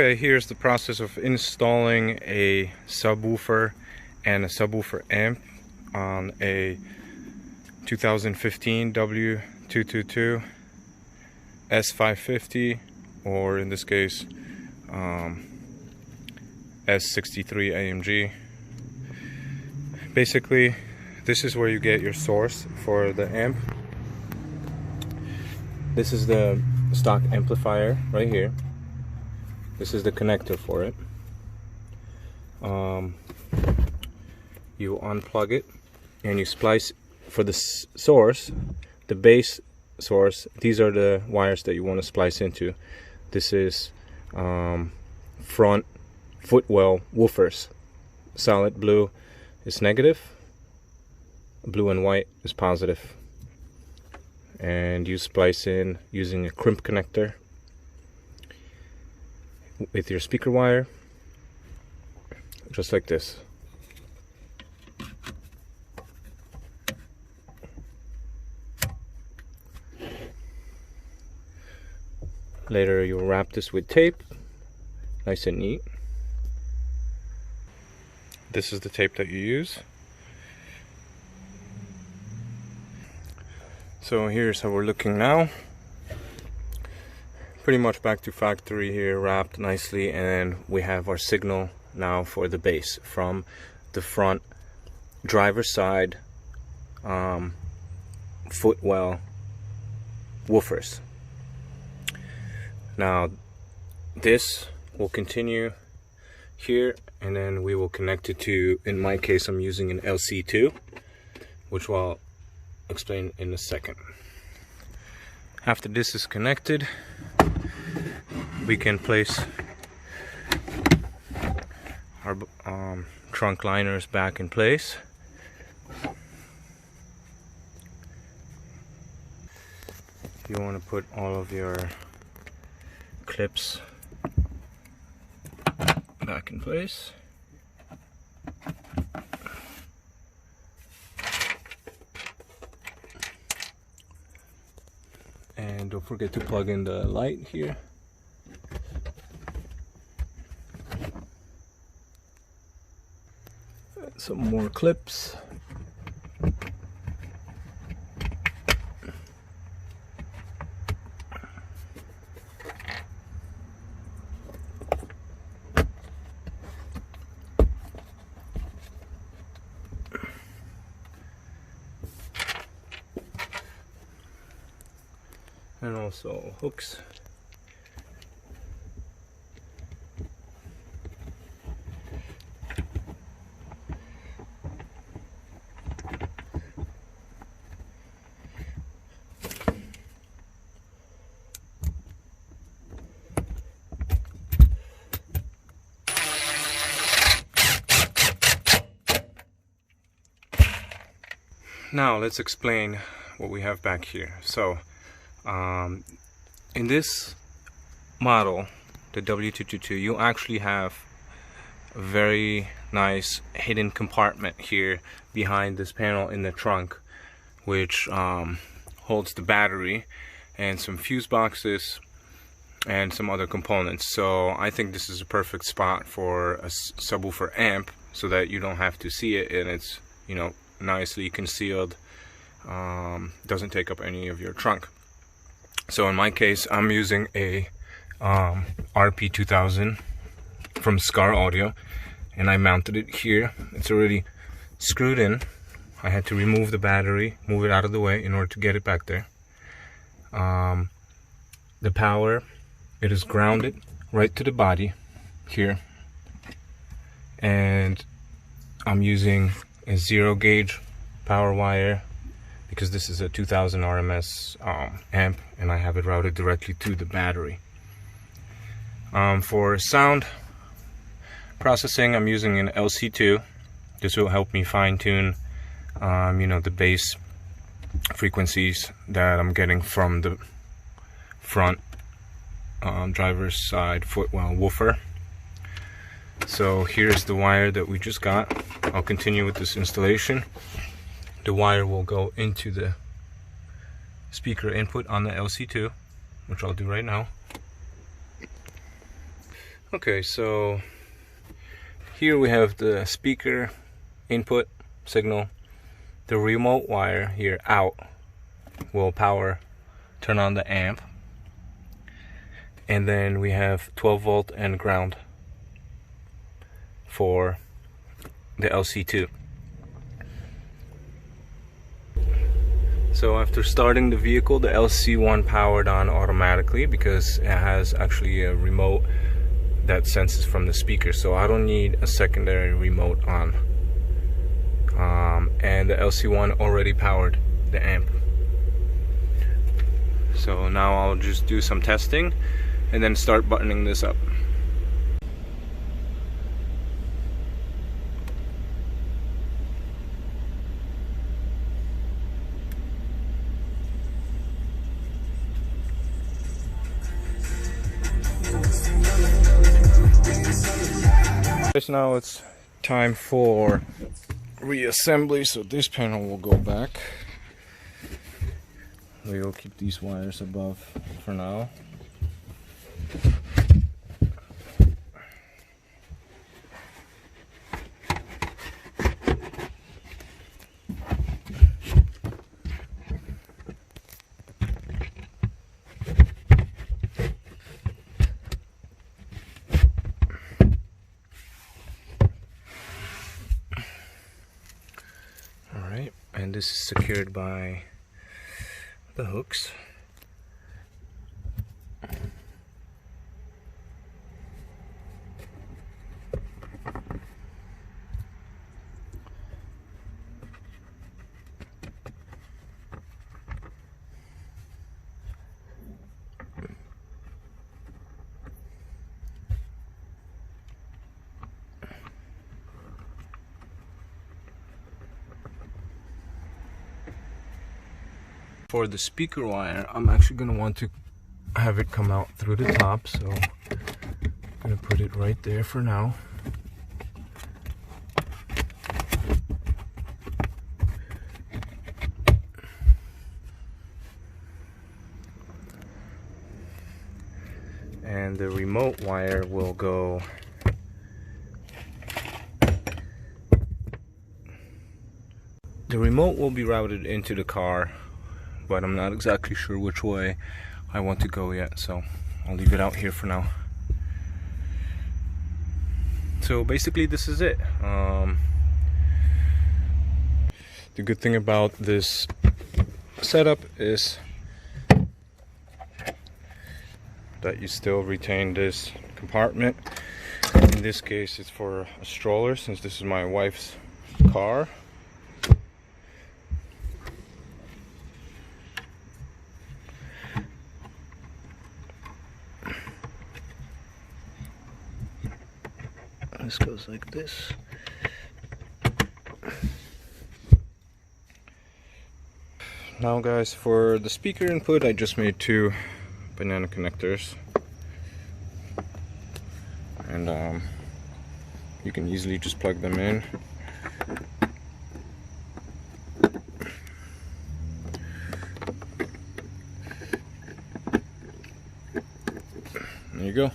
Okay, here's the process of installing a subwoofer and a subwoofer amp on a 2015 W222 S550, or in this case S63 AMG. Basically, this is where you get your source for the amp. This is the stock amplifier right here. This is the connector for it. You unplug it and you splice for the source, the base source. These are the wires that you want to splice into. This is front footwell woofers. Solid blue is negative, blue and white is positive. And you splice in using a crimp connector with your speaker wire, just like this. Later you'll wrap this with tape, nice and neat. This is the tape that you use. So here's how we're looking now. Pretty much back to factory here, wrapped nicely, and we have our signal now for the bass from the front driver's side footwell woofers. Now this will continue here, and then we will connect it to, in my case I'm using an LC2, which I'll explain in a second. After this is connected, we can place our trunk liners back in place. You want to put all of your clips back in place. And don't forget to plug in the light here. Some more clips. And also hooks. Now let's explain what we have back here. So in this model, the W222, you actually have a very nice hidden compartment here behind this panel in the trunk, which holds the battery and some fuse boxes and some other components. So I think this is a perfect spot for a subwoofer amp, so that you don't have to see it, and it's, you know, nicely concealed, doesn't take up any of your trunk. So in my case, I'm using a RP2000 from Scar Audio, and I mounted it here. It's already screwed in. I had to remove the battery, move it out of the way in order to get it back there. The power, it is grounded right to the body here, and I'm using a 0 gauge power wire because this is a 2000 RMS amp, and I have it routed directly to the battery. For sound processing, I'm using an LC2. This will help me fine-tune you know, the bass frequencies that I'm getting from the front driver's side footwell woofer. So here's the wire that we just got. I'll continue with this installation. The wire will go into the speaker input on the LC2, which I'll do right now. Okay, so here we have the speaker input signal. The remote wire here out will turn on the amp. And then we have 12 volt and ground for the LC2. So after starting the vehicle, the LC1 powered on automatically because it has actually a remote that senses from the speaker, so I don't need a secondary remote on. And the LC1 already powered the amp. So now I'll just do some testing and then start buttoning this up. Now it's time for reassembly, so this panel will go back. We will keep these wires above for now. And this is secured by the hooks. For the speaker wire, I'm actually going to want to have it come out through the top, so I'm going to put it right there for now. And the remote wire will go be routed into the car, but I'm not exactly sure which way I want to go yet, so I'll leave it out here for now. So basically this is it. The good thing about this setup is that you still retain this compartment. In this case it's for a stroller, since this is my wife's car. This goes like this. Now guys, for the speaker input I just made 2 banana connectors, and you can easily just plug them in. There you go.